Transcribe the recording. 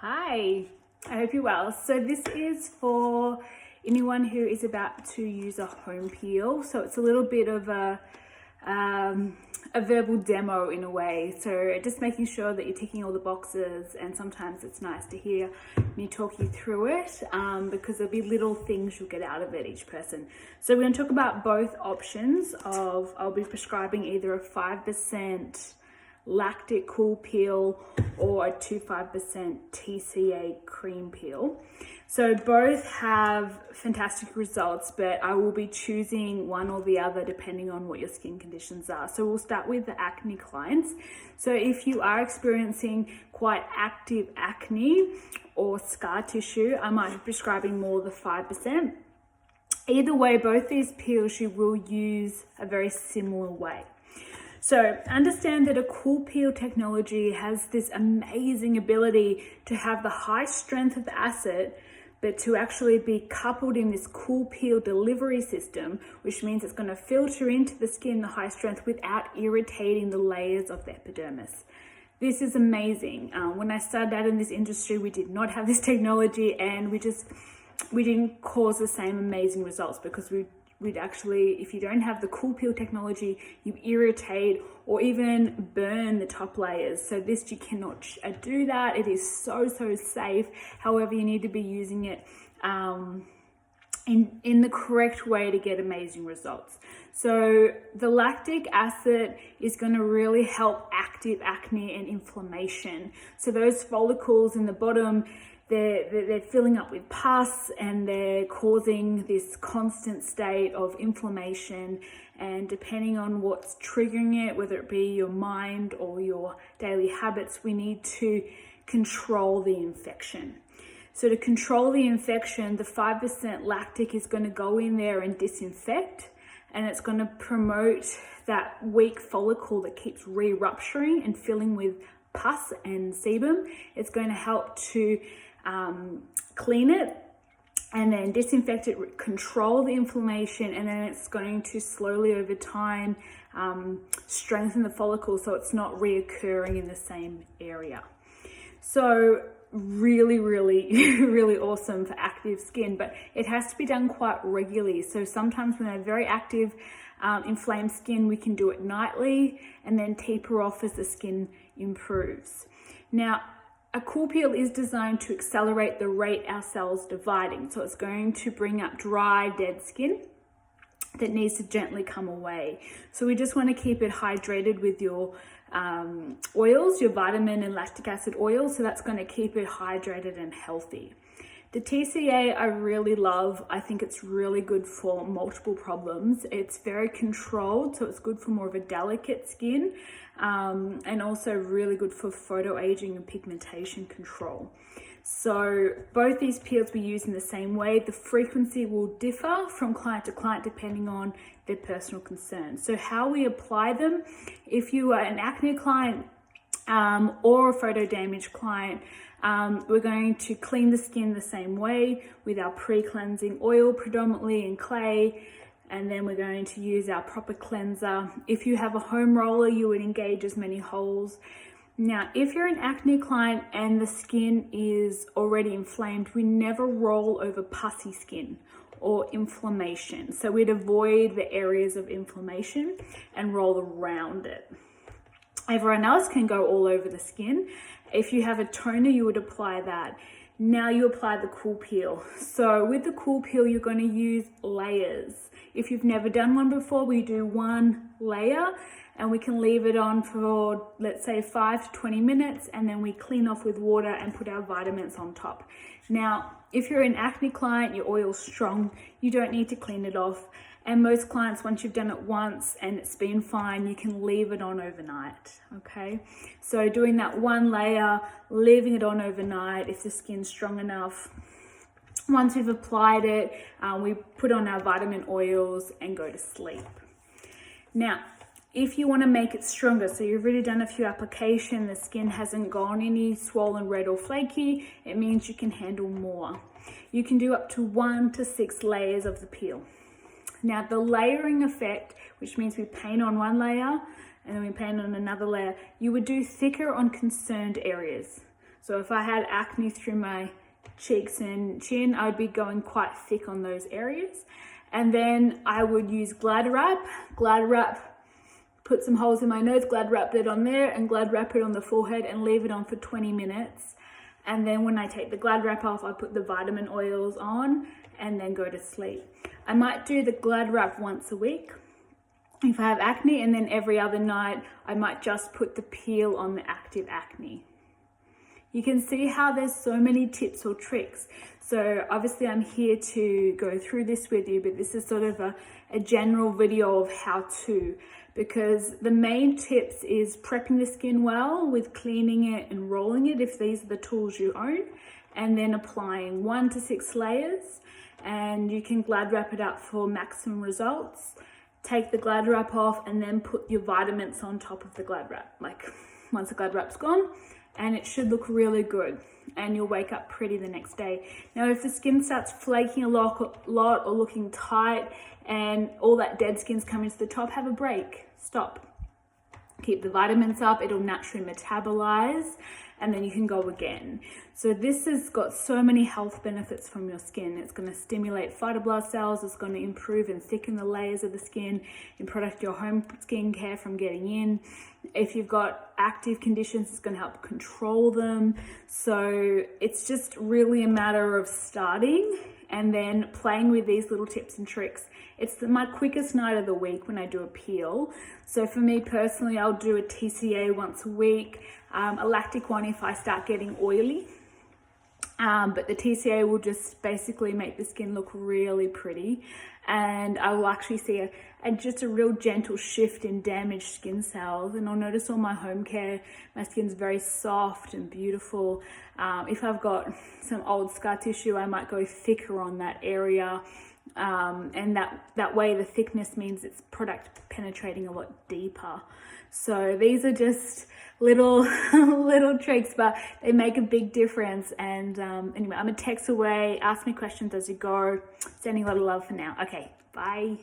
Hi, I hope you're well. So this is for anyone who is about to use a home peel. So it's a little bit of a verbal demo in a way. So just making sure that you're ticking all the boxes, and sometimes it's nice to hear me talk you through it because there'll be little things you'll get out of it, each person. So we're going to talk about both options of, I'll be prescribing either a 5% lactic cool peel or a 2.5% TCA cream peel. So both have fantastic results, but I will be choosing one or the other depending on what your skin conditions are. So we'll start with the acne clients. So if you are experiencing quite active acne or scar tissue, I might be prescribing more the 5%. Either way, both these peels you will use a very similar way. So understand that a cool peel technology has this amazing ability to have the high strength of the acid, but to actually be coupled in this cool peel delivery system, which means it's going to filter into the skin the high strength without irritating the layers of the epidermis. This is amazing. When I started out in this industry, we did not have this technology, and we didn't cause the same amazing results because we'd actually, if you don't have the cool peel technology, you irritate or even burn the top layers. So this, you cannot do that. It is so safe. However, you need to be using it in the correct way to get amazing results. So the lactic acid is going to really help active acne and inflammation. So those follicles in the bottom, they're filling up with pus, and they're causing this constant state of inflammation. And depending on what's triggering it, whether it be your mind or your daily habits, we need to control the infection. So to control the infection, the 5% lactic is going to go in there and disinfect, and it's going to promote that weak follicle that keeps re-rupturing and filling with pus and sebum. It's going to help to clean it and then disinfect it, control the inflammation, and then it's going to slowly over time strengthen the follicle so it's not reoccurring in the same area. So really awesome for active skin, but it has to be done quite regularly. So sometimes when they're very active inflamed skin, we can do it nightly and then taper off as the skin improves. Now, a cool peel is designed to accelerate the rate our cells dividing. So it's going to bring up dry, dead skin that needs to gently come away. So we just want to keep it hydrated with your oils, your vitamin and lactic acid oils. So that's going to keep it hydrated and healthy. The TCA I really love. I think it's really good for multiple problems. It's very controlled, so it's good for more of a delicate skin, and also really good for photoaging and pigmentation control. So both these peels we use in the same way. The frequency will differ from client to client depending on their personal concerns. So how we apply them, if you are an acne client or a photo damage client, we're going to clean the skin the same way with our pre-cleansing oil predominantly and clay, and then we're going to use our proper cleanser. If you have a home roller, you would engage as many holes. Now, if you're an acne client and the skin is already inflamed, we never roll over pussy skin or inflammation. So we'd avoid the areas of inflammation and roll around it. Everyone else can go all over the skin. If you have a toner, you would apply that. Now you apply the cool peel. So with the cool peel, you're going to use layers. If you've never done one before, we do one layer and we can leave it on for, let's say, 5 to 20 minutes, and then we clean off with water and put our vitamins on top. Now, if you're an acne client, your oil's strong, you don't need to clean it off. And most clients, once you've done it once and it's been fine, you can leave it on overnight, okay? So doing that one layer, leaving it on overnight if the skin's strong enough. Once we've applied it, we put on our vitamin oils and go to sleep. Now, if you want to make it stronger, so you've already done a few applications, the skin hasn't gone any swollen, red or flaky, it means you can handle more. You can do up to 1 to 6 layers of the peel. Now the layering effect, which means we paint on one layer and then we paint on another layer, you would do thicker on concerned areas. So if I had acne through my cheeks and chin, I'd be going quite thick on those areas. And then I would use Glad Wrap, put some holes in my nose, Glad Wrap it on there, and Glad Wrap it on the forehead and leave it on for 20 minutes. And then when I take the Glad Wrap off, I put the vitamin oils on and then go to sleep. I might do the Glad Wrap once a week if I have acne, and then every other night I might just put the peel on the active acne. You can see how there's so many tips or tricks. So obviously I'm here to go through this with you, but this is sort of a general video of how to, because the main tips is prepping the skin well with cleaning it and rolling it if these are the tools you own, and then applying 1 to 6 layers, and you can Glad Wrap it up for maximum results. Take the Glad Wrap off and then put your vitamins on top of the Glad Wrap, like once the Glad Wrap's gone, and it should look really good and you'll wake up pretty the next day. Now, if the skin starts flaking a lot or looking tight and all that dead skin's coming to the top, have a break, stop. Keep the vitamins up, it'll naturally metabolize, and then you can go again. So this has got so many health benefits from your skin. It's going to stimulate phytoblast cells, it's going to improve and thicken the layers of the skin and protect your home skincare from getting in. If you've got active conditions, it's going to help control them. So it's just really a matter of starting and then playing with these little tips and tricks. It's my quickest night of the week when I do a peel. So for me personally, I'll do a TCA once a week, a lactic one if I start getting oily. But the TCA will just basically make the skin look really pretty, and I will actually see just a real gentle shift in damaged skin cells, and I'll notice on my home care, my skin's very soft and beautiful. If I've got some old scar tissue, I might go thicker on that area, and that way the thickness means it's product penetrating a lot deeper. So these are just little tricks, but they make a big difference. And anyway, I'm a text away. Ask me questions as you go. Sending a lot of love for now. Okay, bye.